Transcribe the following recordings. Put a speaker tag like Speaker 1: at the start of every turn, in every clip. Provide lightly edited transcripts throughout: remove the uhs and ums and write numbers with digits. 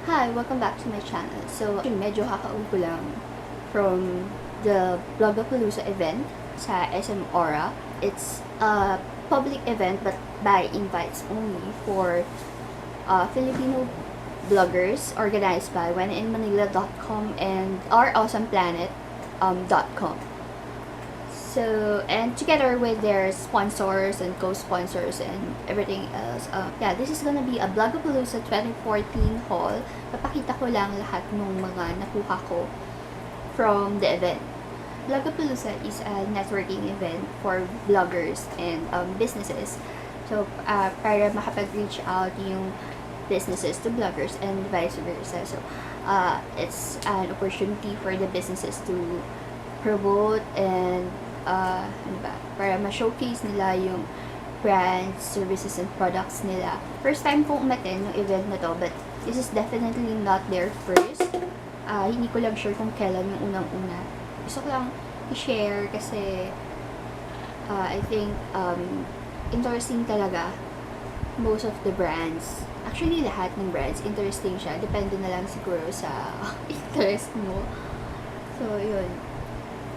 Speaker 1: Hi! Welcome back to my channel. So, medyo kakauwi ko lang from the Blogapalooza event sa SM Aura. It's a public event but by invites only for Filipino bloggers organized by wheninmanila.com and ourawesomeplanet.com. So, and together with their sponsors and co-sponsors and everything else, this is gonna be a Blogapalooza 2014 haul. Papakita ko lang lahat ng mga nakuha ko from the event. Blogapalooza is a networking event for bloggers and businesses. So, para makapag-reach out yung businesses to bloggers and vice versa. So, it's an opportunity for the businesses to promote and para ma-showcase nila yung brands, services, and products nila. First time kong umattend ng event na to, but this is definitely not their first. Hindi ko lang sure kung kailan yung unang-una. Gusto ko lang i-share kasi I think interesting talaga most of the brands. Actually, lahat ng brands, interesting siya. Depende na lang siguro sa interest mo. So, yun.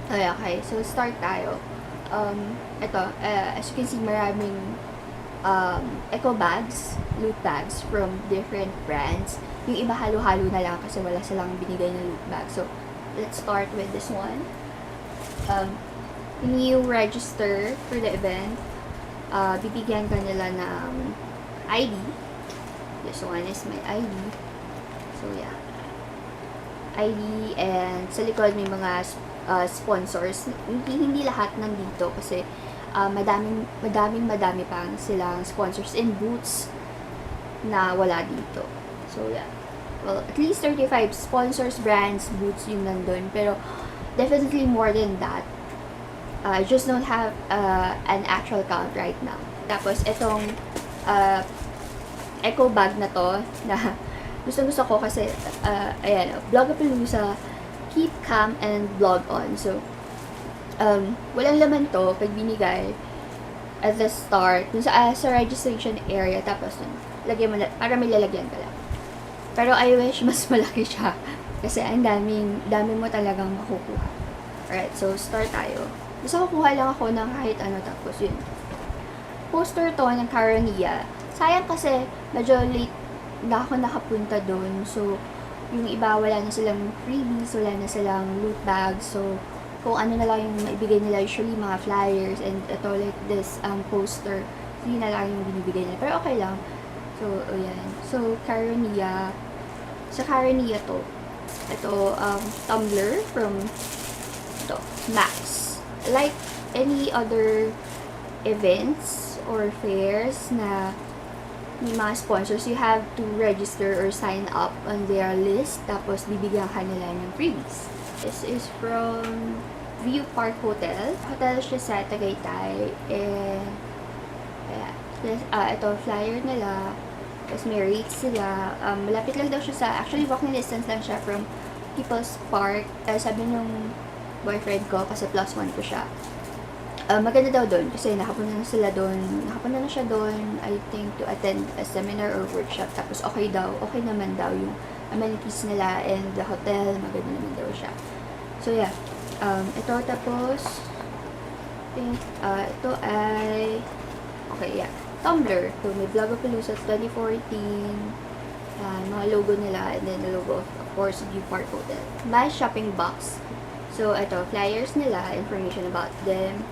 Speaker 1: Okay, so start tayo. Ito, as you can see, maraming eco bags, loot bags from different brands. Yung iba halo-halo na lang kasi wala silang binigay na loot bag. So, let's start with this one. When you register for the event, bibigyan ka nila ng ID. This one is my ID. So, yeah. ID, and sa likod may mga sponsors. Hindi lahat nandito kasi madami pang silang sponsors and booths na wala dito. So, yeah. Well, at least 35 sponsors, brands, booths yung nandun. Pero, definitely more than that. I just don't have an actual count right now. Tapos, itong eco bag na to, na gusto ko kasi, ayan, Blogapalooza, keep calm and blog on. So, walang laman to pag binigay at the start, dun sa registration area, tapos lagyan mo na, para may lalagyan ka lang. Pero I wish mas malaki siya kasi ang dami mo talagang makukuha. Alright, so start tayo. Gusto ko kuha lang ako ng kahit ano, tapos yun. Poster to ng Caronia. Sayang kasi medyo late na ako nakapunta doon. So, yung iba wala na silang freebies, wala na silang loot bags. So, kung ano na lang yung maibigay nila, usually mga flyers and ito like this poster. So, yun na lang yung binibigay nila. Pero okay lang. So, ayan. So, Caronia. Sa Caronia to. Ito, tumbler from ito, Max. Like any other events or fairs na may mga sponsors, you have to register or sign up on their list, tapos bibigyan ka nila ng freebies. This is from View Park Hotel. Hotel siya sa Tagaytay. And, ito, flyer nila. Tapos may rates sila. Malapit lang daw siya sa, actually walking distance lang siya from People's Park. Sabi nung boyfriend ko, kasi +1 ko siya. Maganda daw doon kasi nakapunta na siya doon, I think, to attend a seminar or workshop. Tapos okay naman daw yung amenities nila and the hotel, maganda naman daw siya. So yeah, ito tapos ito ay okay, yeah, Tumblr. So may Blogapalooza 2014, mga logo nila, and then the logo of course View Park Hotel. My shopping box. So ito, flyers nila, information about them.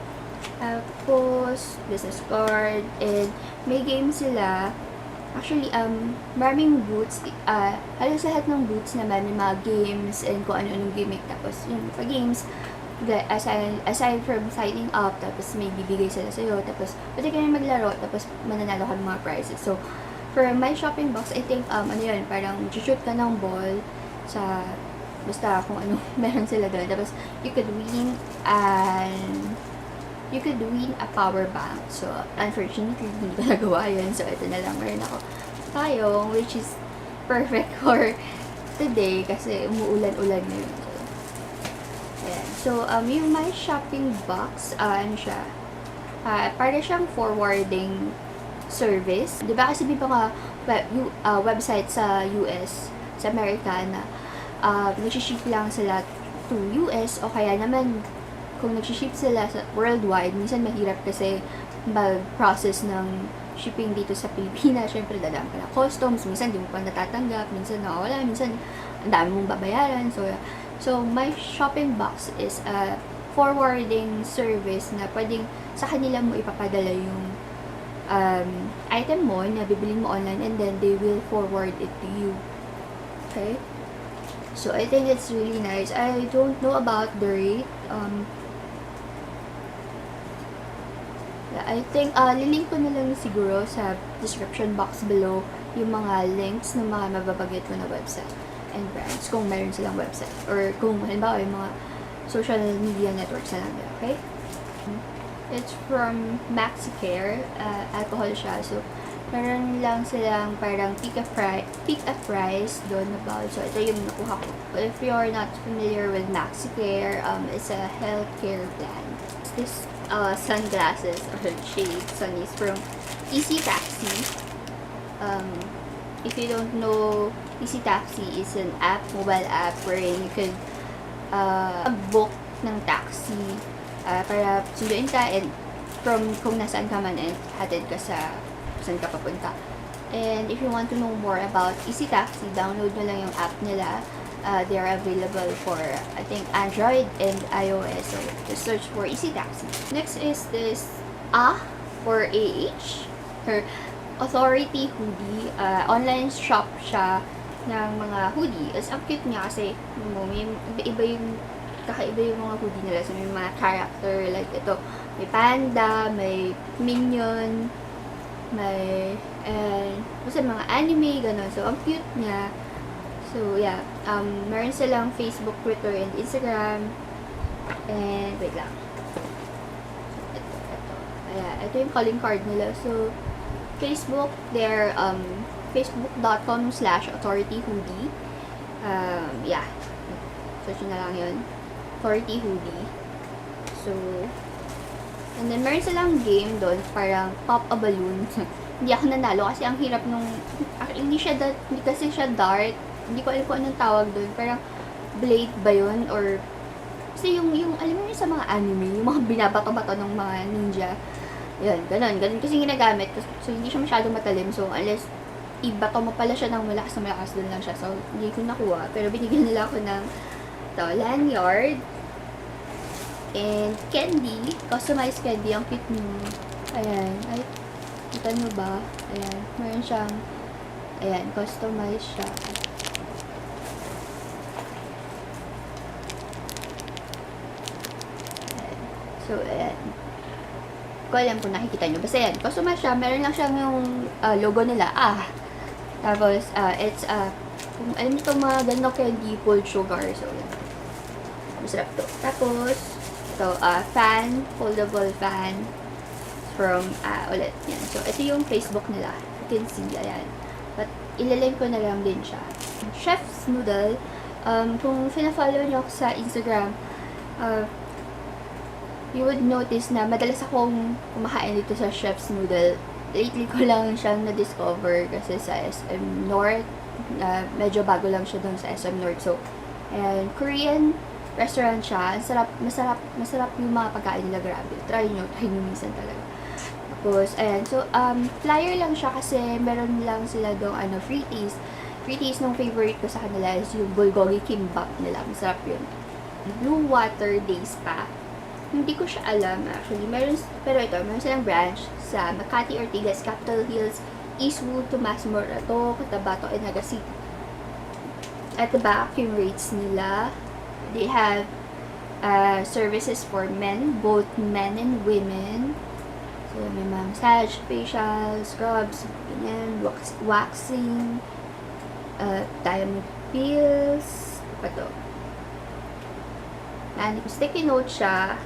Speaker 1: Tapos, business card, and may games sila. Actually, maraming booths, halos lahat ng booths naman, may mga games and kung ano-anong gimmick. Tapos, yung pa games, aside from signing up, tapos may bibigay sila sa'yo, tapos pwede kayo maglaro, tapos mananalo ka ng mga prizes. So, for my shopping box, I think, parang shoot ka ng ball sa, basta kung ano meron sila doon. Tapos, you could win a power bank. So, unfortunately, hindi ko nagawa yun. So, ito na lang. Meron ako payong, which is perfect for today kasi umuulan-ulan na yun. So, ayan. So, yung my shopping box, ano siya? Para siyang forwarding service. Di ba kasi may mga website sa US, sa Amerika na nag-ship lang sila to US o kaya naman kung nag-ship sila sa worldwide, minsan mahirap kasi mag-process ng shipping dito sa Pilipinas. Syempre, dadaan ka na customs, minsan di mo pa natatanggap, minsan nawala, minsan ang dami mong babayaran. So my shopping box is a forwarding service na pwedeng sa kanila mo ipapadala yung item mo na bibili mo online and then they will forward it to you. Okay? So, I think it's really nice. I don't know about the rate. Yeah, I think, lilink ko na lang siguro sa description box below yung mga links ng mga mababanggit ko na website and brands kung meron silang website. Or kung halimbawa yung mga social media networks na lang nila, okay? It's from Maxicare. Alcohol siya. So, meron lang silang parang pick a price doon about. So, ito yung nakuha ko. But if you're not familiar with Maxicare, it's a healthcare plan. This sunglasses or shade sunnies from Easy Taxi. If you don't know, Easy Taxi is an app, mobile app, wherein you can book ng taxi para sunduin ka and from kung nasaan ka man and hatid ka sa saan ka papunta. And if you want to know more about Easy Taxi, download nyo lang yung app nila. They are available for, I think, Android and iOS. So, just search for Easy Taxi. Next is this or AH, her Authority hoodie. Online shop siya ng mga hoodie. As ang cute niya kasi may kakaiba yung mga hoodie nila. So, may mga character like ito. May panda, may minion, may basta mga anime, gano'n. So, ang cute niya. So, yeah. Meron silang Facebook, Twitter, and Instagram. And, wait lang. Ito. Ayan. Ito yung calling card nila. So, Facebook, they're facebook.com/authorityhoodie. Yeah. Search na lang yun. Authority hoodie. So, and then meron silang game doon, parang pop a balloon. Hindi ako nanalo kasi ang hirap nung, hindi kasi siya dart. Hindi ko alam kung anong tawag doon. Parang blade ba yun? Or, kasi yung alam mo yun sa mga anime, yung mga binabato-bato ng mga ninja. Yun, ganun kasi ginagamit. So, hindi siya masyadong matalim. So, unless ibato mo pala siya ng malakas na malakas, doon lang siya. So, hindi ko nakuha. Pero binigyan nila ako ng lanyard and candy. Customized candy. Ang cute nyo. Ayan. Ay, kita nyo ba? Ayan. Meron siyang, ayan, customized siya. Ayan. So, ayan. Ko alam kung nakikita nyo. Basta yan, customized siya. Meron lang siyang yung logo nila. Tapos, it's kung alam nyo itong mga ganong candy, pulled sugar. So, yan. Masarap to. Tapos, ito, fan, foldable fan from, ulit, yan. So, ito yung Facebook nila. You can see, ayan. But, ilalink ko na lang din siya. Chef's Noodle, kung fina-follow nyo ako sa Instagram, you would notice na madalas akong kumakain dito sa Chef's Noodle. Lately ko lang siyang na-discover kasi sa SM North. Medyo bago lang siya doon sa SM North. So, and Korean restaurant siya. Masarap yung mga pagkain nila, grabe. Try nyo minsan talaga. Tapos, ayan. So, flyer lang siya kasi meron lang sila doon, free taste. Free taste nung favorite ko sa kanila is yung bulgogi kimbap nila. Masarap yun. Blue Water Day Spa. Hindi ko siya alam, actually. Pero meron silang branch sa Makati, Ortigas, Capitol Hills, Eastwood, Tomas Morato, Cotabato, and Naga City. At the back, yung rates nila, they have services for men, both men and women. So, may mga massage, facial, scrubs, ganyan, waxing, diamond pills, pa to. Sticky note siya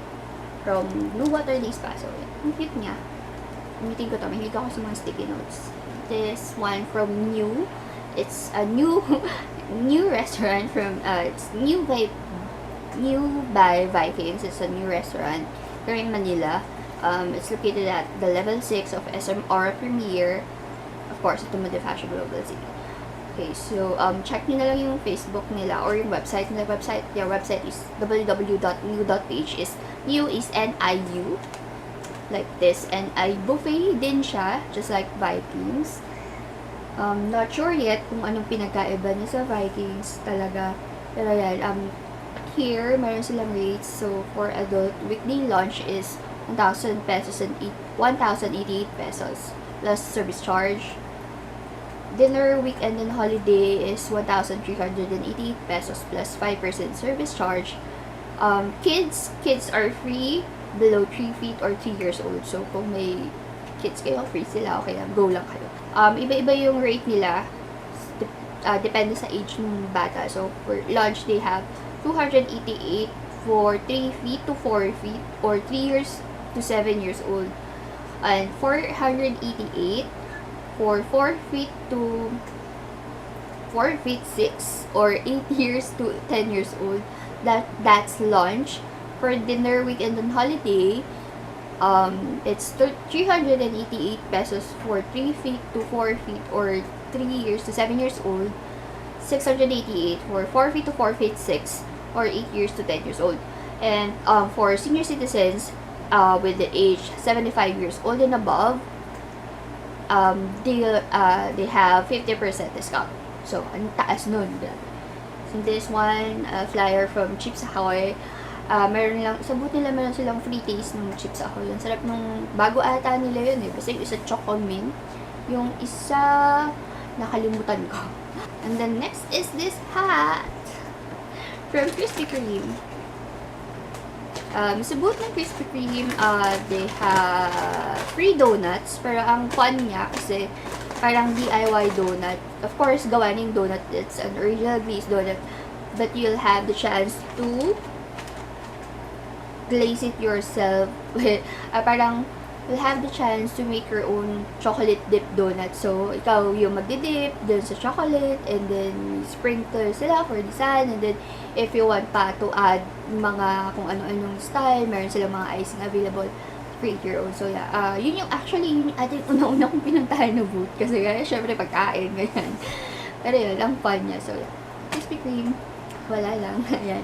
Speaker 1: from Blue Water Day Spa. So, ang cute niya. Gamitin ko to. Mahilig ako sa mga sticky notes. This one from New. It's a new restaurant from, it's new by Vikings. It's a new restaurant here in Manila. It's located at the level 6 of SM Aura Premier. Of course, ito mo Fashion Global City. Okay, so check nyo na lang yung Facebook nila or yung website nila. Their website is www.niu.ph. Niu is N-I-U. Like this. And ay buffet din siya, just like Vikings. Not sure yet kung anong pinagkaiba niya sa Vikings talaga. Pero yan, here, meron silang rates. So, for adult, weekday lunch is 1,000 pesos and 1,088 pesos plus service charge. Dinner, weekend, and holiday is 1,388 pesos plus 5% service charge. Kids are free below 3 feet or 3 years old. So, kung may kids kayo, free sila, okay lang, go lang kayo. Iba-iba yung rate nila. Depende sa age ng bata. So, for lunch, they have 288 for 3 feet to 4 feet or 3 years to 7 years old. And 488 for 4 feet to 4 feet 6 or 8 years to 10 years old. That's lunch. For dinner, weekend, and holiday, it's 388 pesos for 3 feet to 4 feet or 3 years to 7 years old. 688 for 4 feet to 4 feet 6 or 8 years to 10 years old. And for senior citizens with the age 75 years old and above, they have 50% discount. So, ang taas nun. So, this one, flyer from Chips Ahoy. Meron lang, sa boot nila meron silang free taste ng Chips Ahoy. Ang sarap ng, bago ata nila yun eh. Basta yung isa Choco Mint. Yung isa, nakalimutan ko. And then next is this hat from Krispy Kreme. Sa booth ng Krispy Kreme, they have free donuts. Pero ang fun niya kasi parang DIY donut. Of course, gawa ng donut. It's an original glazed donut. But you'll have the chance to glaze it yourself. Parang you'll have the chance to make your own chocolate dip donut. So, ikaw yung magdidip dun sa chocolate and then sprinkle sila for design. And then, if you want pa to add mga kung ano-anong style, meron silang mga icing available, create your own. So, yeah. Yun yung ating una-una kong pinuntahan na booth. Kasi, syempre, pagkain, ganyan. Pero yun, ang fun niya. So, yeah. Krispy Kreme, wala lang. Ayan.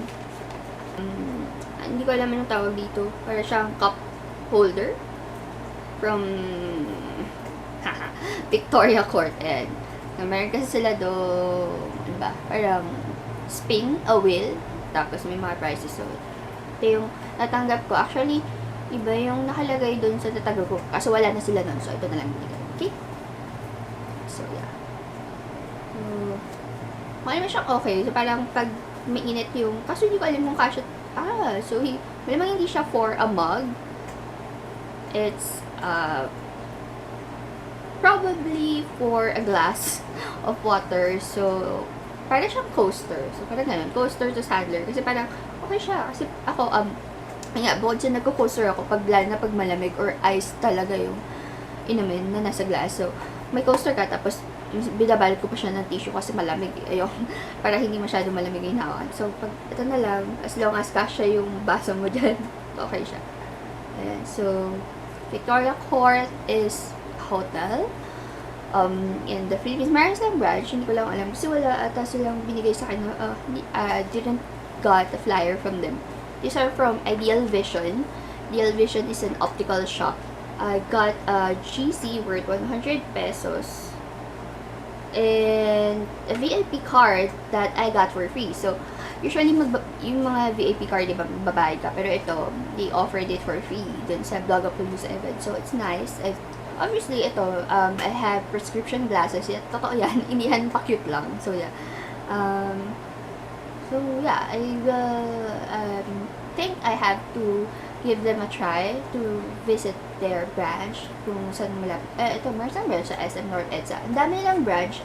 Speaker 1: Hindi ko alam anong tawag dito. Para siyang cup holder from Victoria Court. And meron kasi sila ano ba, parang spin a wheel, tapos may mga prizes. So, ito yung natanggap ko. Actually, iba yung nakalagay dun sa tatagap ko. Kaso wala na sila nun. So, ito na lang binigay. Okay? So, yeah. Malamang siyang okay. So, parang pag mainit yung, kaso hindi ko alam kung kasya. So, malamang hindi siya for a mug. It's, probably for a glass of water. So, parang siyang coaster. So, parang ganun. Coaster to Sadler. Kasi parang, okay siya. Kasi ako, bukod siya nagko-coaster ako pag malamig or ice talaga yung inumin na nasa glass. So, may coaster ka, tapos binabalot ko pa siya ng tissue kasi malamig. Ayun, para hindi masyado malamig yung hawan. So, pag ito na lang, as long as kasya yung baso mo dyan, okay siya. Ayan. So, Victoria Court is hotel. In the Philippines, meron silang branch, hindi ko lang alam kasi wala ata silang binigay sa akin. Didn't got a flyer from them. These are from Ideal Vision. Ideal Vision is an optical shop. I got a GC worth 100 pesos and a VIP card that I got for free. So, usually, yung mga VIP card, diba, babayad ka. Pero ito, they offered it for free dun sa Blogapalooza event. So, it's nice. Obviously, ito, I have prescription glasses. Totoo yan. Indihan pa cute lang. So, yeah. I will, think I have to give them a try to visit their branch kung saan malapit. Ito, meron sa SM North EDSA. Ang dami nilang branch.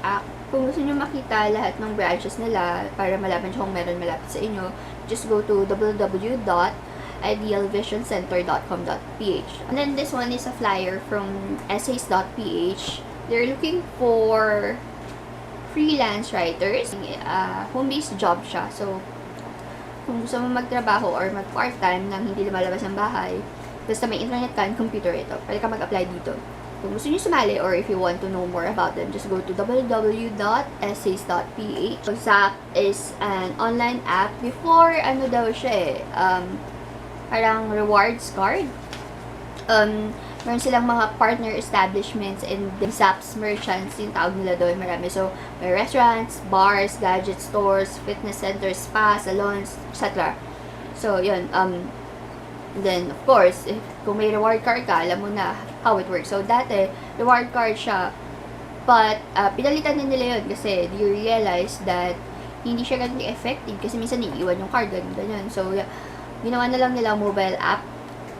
Speaker 1: Kung gusto nyo makita lahat ng branches nila para malaman nyo kung meron malapit sa inyo, just go to www.idealvisioncenter.com.ph. And then this one is a flyer from essays.ph. They're looking for freelance writers. Home-based job siya. So, kung gusto mo magtrabaho or mag-part-time nang hindi lumalabas ng bahay, Basta may internet ka and computer ito. Pwede ka mag-apply dito. Kung gusto nyo sumali or if you want to know more about them, just go to www.essays.ph. Zap is an online app. Before, ano daw siya parang rewards card. Meron silang mga partner establishments and the Zapp's merchants, yung tawag nila doon, marami. So, may restaurants, bars, gadget stores, fitness centers, spa, salons, etc. So, yun. Then, of course, kung may reward card ka, alam mo na how it works. So, dati, reward card siya. But, pinalitan din nila yun kasi you realize that hindi siya ganun effective kasi minsan iiwan yung card, ganyan. So, ginawa na lang nila mobile app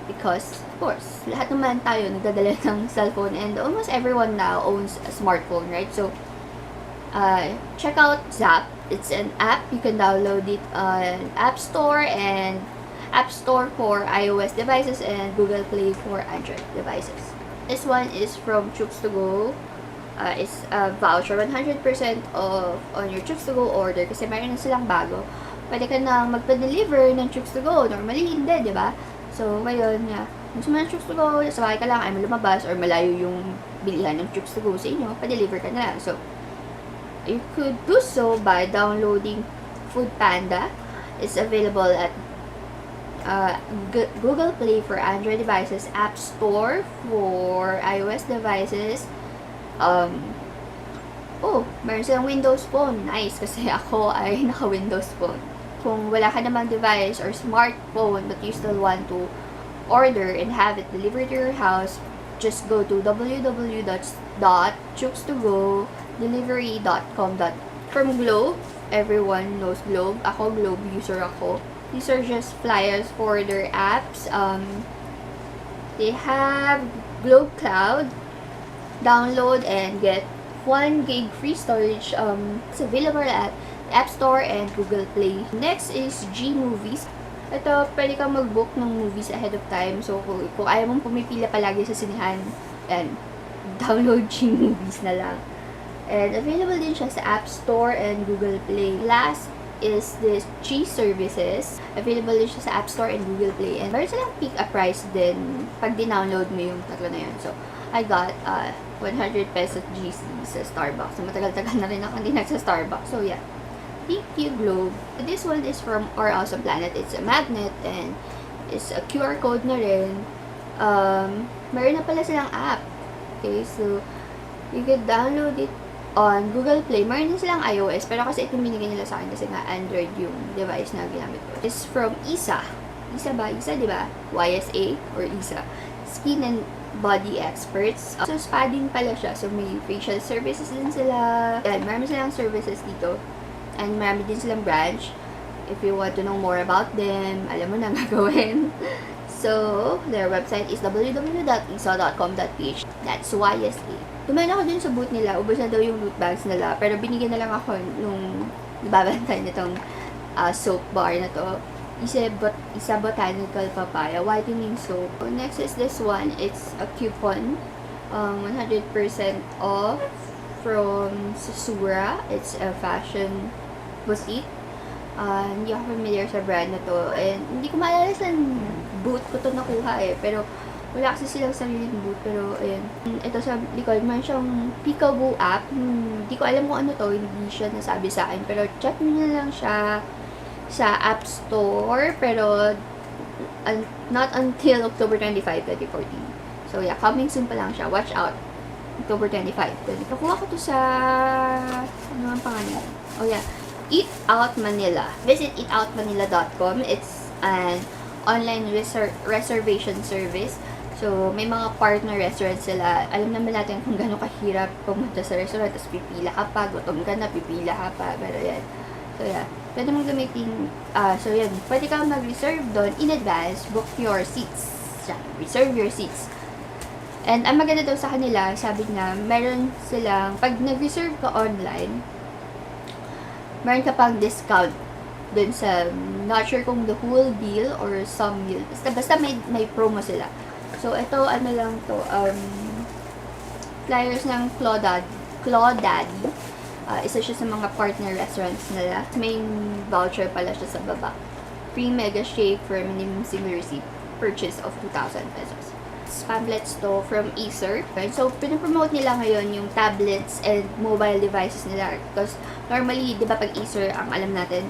Speaker 1: because, of course, lahat naman tayo nagdadala ng cellphone and almost everyone now owns a smartphone, right? So, check out Zap. It's an app. You can download it on App Store for iOS devices and Google Play for Android devices. This one is from Chooks2Go. It's a voucher, 100% off on your Chooks2Go order kasi mayroon na silang bago. Pwede ka na magpa-deliver ng Chooks2Go. Normally, hindi, di ba? So, ngayon, gusto mo ng Chooks2Go, sa bahay ka lang, ay lumabas or malayo yung bilihan ng Chooks2Go sa inyo, pa-deliver ka na lang. So, you could do so by downloading Foodpanda. It's available at Google Play for Android devices, App Store for iOS devices. Meron silang Windows Phone. Nice, kasi ako ay naka-Windows Phone. Kung wala ka namang device or smartphone but you still want to order and have it delivered to your house, just go to www.chooks2go.delivery.com. From Globe, everyone knows Globe. Ako, Globe user ako. These are just flyers for their apps. They have Globe Cloud. Download and get 1 gig free storage. It's available at App Store and Google Play. Next is G-Movies. Ito, pwede kang mag-book ng movies ahead of time. So, kung ayaw mong pumipila palagi sa sinihan, download G-Movies na lang. And available din siya sa App Store and Google Play. Last is this G-Services. Available din siya sa App Store and Google Play. And meron silang pick a price din pag dinownload mo yung tatlo na yun. So, I got 100 pesos GC sa Starbucks. So, matagal-tagal na rin ako hindi nagsa-Starbucks. So, yeah. Thank you, Globe. This one is from Our Awesome Planet. It's a magnet and it's a QR code na rin. Meron na pala silang app. Okay, so you could download it on Google Play. Meron din silang iOS, pero kasi itong binigay nila sa akin kasi nga Android yung device na ginamit ko. It's from ISA. ISA ba? ISA, di ba? YSA or ISA. Skin and Body Experts. So, spa din pala siya. So, may facial services din sila. Yan, marami silang services dito. And marami din silang branch. If you want to know more about them, alam mo na gagawin. So, their website is www.isa.com.ph. That's YSA. Tumayin ako dun sa booth nila. Ubus na daw yung loot bags nila. Pero binigyan na lang ako nung ibabantay nitong soap bar na to. Isa Botanical Papaya Whitening Soap. Next is this one. It's a coupon. 100% off from Susura. It's a fashion boutique. Hindi ako familiar sa brand na to. And hindi ko maalala sa booth ko to nakuha eh. Pero wala kasi silang sariling booth. Pero ayun. Ito sa likod, man siyang Peekaboo app. Hindi ko alam kung ano to. Hindi siya nasabi sa akin. Pero check nyo na lang siya sa App Store. Pero not until October 25, 2014. So yeah, coming soon pa lang siya. Watch out. October 25. Nakuha ko to sa ano ang pangalan? Oh yeah. Eat Out Manila. Visit eatoutmanila.com. It's an online reservation service. So, may mga partner restaurants sila. Alam naman natin kung gano'ng kahirap pumunta sa restaurant, tapos pipila ka pa, gutom ka na, pipila ka pa, pero yan. So, yeah. Pwede mong gamitin, so yan, pwede kang mag-reserve doon in advance, book your seats. Reserve your seats. And ang maganda daw sa kanila, sabi na, meron silang, pag nag-reserve ka online, meron ka pang discount dun sa, not sure kung the whole deal or some meal. Basta may promo sila. So, ito, ano lang to, flyers ng Claudaddy. Isa siya sa mga partner restaurants nila. May voucher pala siya sa baba. Free mega shake for minimum single receipt. purchase of 2,000 pesos. Pamphlets to from Acer. So, pinopromote nila ngayon yung tablets and mobile devices nila. Because normally, di ba pag Acer, ang alam natin,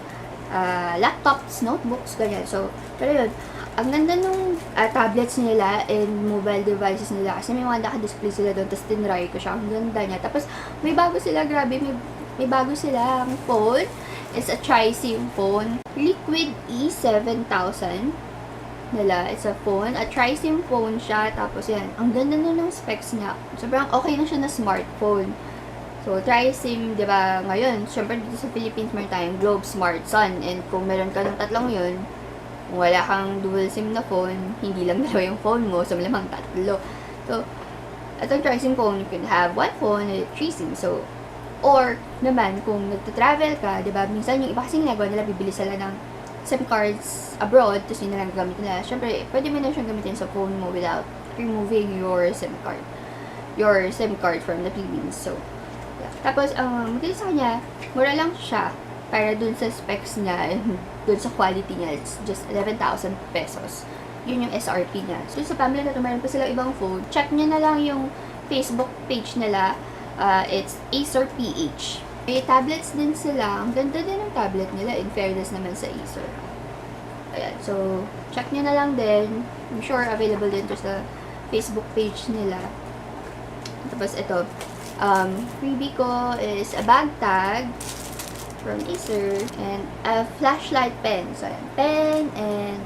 Speaker 1: laptops, notebooks, ganyan. So, pero yun, ang ganda nung tablets nila and mobile devices nila. Kasi may mga naka-display sila doon. Tapos tinry ko siya. Ang ganda niya. Tapos, may bago sila, grabe. May bago sila. Ang phone is a tri-SIM phone. Liquid E7000 nila. It's a phone. A tri-SIM phone siya. Tapos yan. Ang ganda na ng specs niya. Sobrang okay na siya na smartphone. So, tri-SIM, di ba, ngayon, syempre dito sa Philippines, meron tayong Globe Smart Sun. And kung meron ka ng tatlong yun, kung wala kang dual SIM na phone, hindi lang dalawa yung phone mo, so malamang tatlo. So, itong tri-SIM phone, you can have one phone and 3 SIM. So, or naman, kung nagta-travel ka, di ba, minsan yung iba kasing ginagawa nila, bibili sila ng SIM cards abroad, tapos yun na lang gamit nila. Syempre, pwede mo na siyang gamitin sa phone mo without removing your SIM card. Your SIM card from the Philippines. So, yeah. Tapos, maganda sa kanya, mura lang siya para dun sa specs niya and dun sa quality niya. It's just 11,000 pesos. Yun yung SRP niya. So, sa pamilya na ito, meron pa sila ibang phone. Check nyo na lang yung Facebook page nila. It's Acer PH. May tablets din sila. Ang ganda din ng tablet nila. In fairness naman sa Acer. Ayan. So, check nyo na lang din. I'm sure available din to sa Facebook page nila. Tapos ito. Freebie ko is a bag tag from Acer and a flashlight pen. So, ayan. Pen and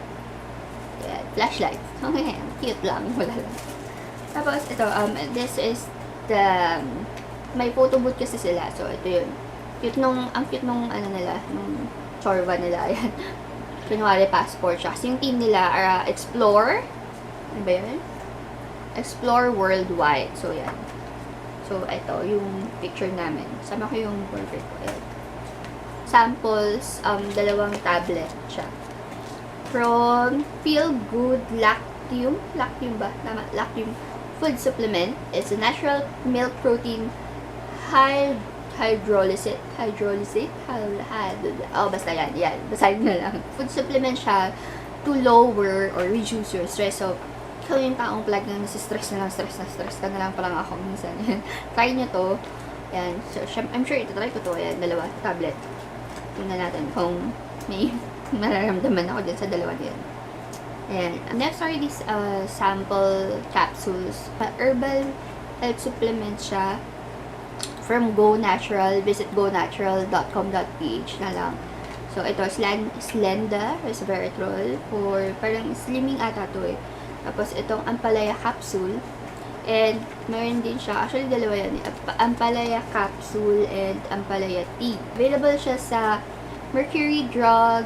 Speaker 1: ayan, flashlight. Okay. Cute lang. Wala lang. Tapos ito. This is the may photo booth kasi sila. So, ito yun. Ang cute nung, nila, nung chorba nila. Ayan. Kunwari, passport siya. Kasi yung team nila, Explore. Ano ba yun? Explore Worldwide. So, yan. So, ito, yung picture namin. Sama ko yung burger ko. Ayan. Samples, dalawang tablet siya. From Feel Good Lactium. Lactium ba? Tama, Lactium food supplement. It's a natural milk protein hydrolysis. Basta yan. Basahin na lang. Food supplement siya to lower or reduce your stress. So, ikaw yung taong plug na stress ka na lang parang ako minsan. Try nyo to. Yan. So, I'm sure itatry ko to. Yan, dalawa. Tablet. Tingnan natin kung may mararamdaman ako dyan sa dalawa din. Ayan. Next are these sample capsules. Herbal health supplement siya. From Go Natural. Visit gonatural.com.ph na lang. So, ito, Slenda resveratrol for parang slimming ata to eh. Tapos, itong Ampalaya capsule. And, meron din siya. Actually, dalawa yan eh. Ampalaya capsule and Ampalaya tea. Available siya sa Mercury Drug,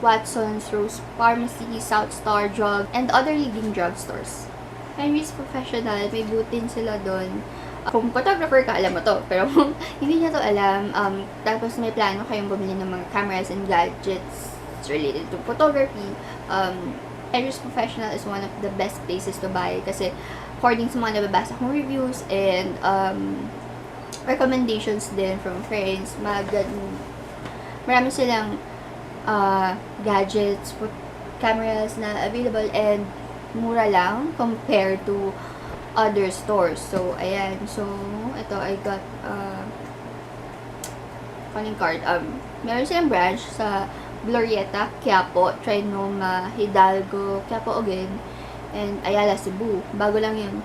Speaker 1: Watson's, Rose Pharmacy, South Star Drug, and other leading drugstores. Henry's Professional, may butin sila doon. Kung photographer ka, alam mo to. Pero kung hindi niya to alam, tapos may plano kayong bumili ng mga cameras and gadgets related to photography, Henry's Professional is one of the best places to buy. Kasi according sa mga nababasa kong reviews and recommendations din from friends, marami silang gadgets, cameras na available and mura lang compared to other stores. So, ayan. So, ito, I got calling card. Meron silang branch sa Glorieta, Quiapo, Trinoma, Hidalgo, Quiapo again, and Ayala, Cebu. Bago lang yun.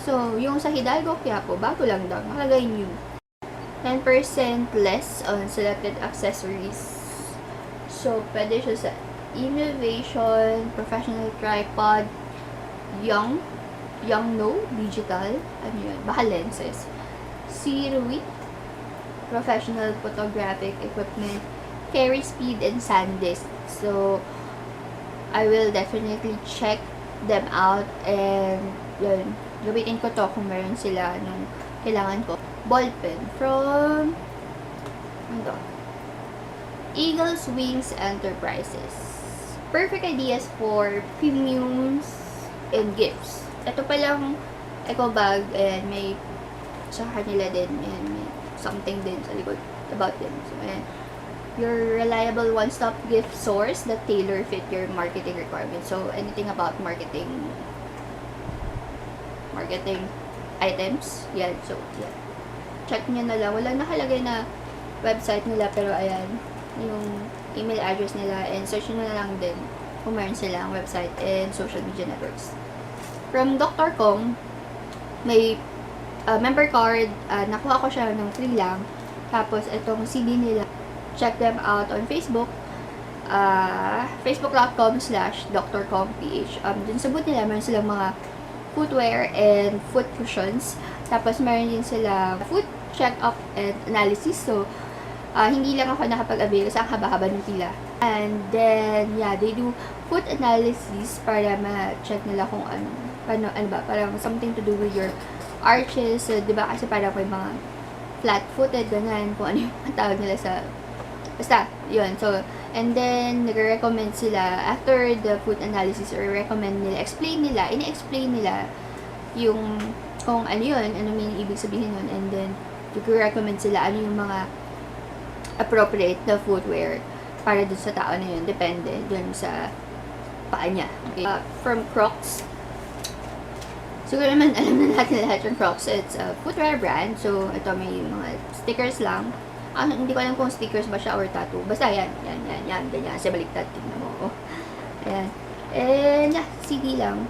Speaker 1: So, yung sa Hidalgo, Quiapo, bago lang daw. Nakalagay new. 10% less on selected accessories. So, pwede siya sa Innovation, Professional Tripod, Young No, Digital, ano yun, baka lenses. Sirui, Professional Photographic Equipment, Carry Speed, and SanDisk. So, I will definitely check them out and yun, gamitin ko to kung meron sila nung kailangan ko. Ballpen from Eagle's Wings Enterprises. Perfect ideas for premiums and gifts. Ito palang eco bag and may sa kanila din and may something din sa likod about them. So, ayan. your reliable one-stop gift source that tailor-fit your marketing requirements. So, anything about marketing items, yan. So, yan. Check nyo na lang. Walang nakalagay na website nila, pero ayan, yung email address nila, and search nyo na lang din kung meron silang website and social media networks. From Dr. Kong, may member card, nakuha ko siya ng free lang. Tapos, itong CD nila, check them out on Facebook, facebook.com/drcomph. Dun sa booth nila, meron silang mga footwear and foot cushions. Tapos, meron din sila foot check-up and analysis. So, hindi lang ako nakapag-avail sa haba-haba ng pila. And then, yeah, they do foot analysis para ma-check nila kung ano ba, parang something to do with your arches. So, di ba, kasi parang may mga flat-footed, ganyan, kung ano yung tawag nila sa, basta, yun. So, and then, nag-recommend sila, after the foot analysis, or recommend nila, ini-explain nila yung, kung ano yun, ano may ibig sabihin yun, and then, nag-recommend sila, ano yung mga appropriate na footwear para dun sa tao na yun, depende dun sa paa niya. Okay? From Crocs, siguro naman, alam na natin lahat yung Crocs. It's a footwear brand. So, ito may mga stickers lang. Hindi ko alam kung stickers ba siya or tattoo. Basta yan. Ganyan. Sa baliktad. Tignan mo. Oh. Ayan. And, yeah, CD lang.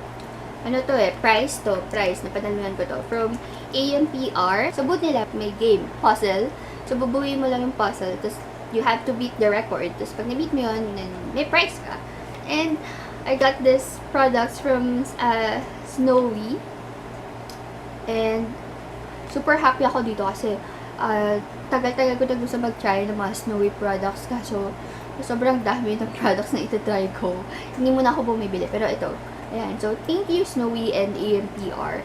Speaker 1: Ano to price. Napanalunan ko to. From AMPR. Sa booth nila, may game. Puzzle. So, bubuhin mo lang yung puzzle. Tapos, you have to beat the record. Tapos, pag na-beat mo yun, then may price ka. And, I got this products from Snowy. And, super happy ako dito kasi tagal-tagal ko na gusto mag-try ng mga Snowy products. Kaso, sobrang dami ng products na ito-try ko. Hindi muna ako bumibili. Pero ito, ayan. So, thank you Snowy and AMPR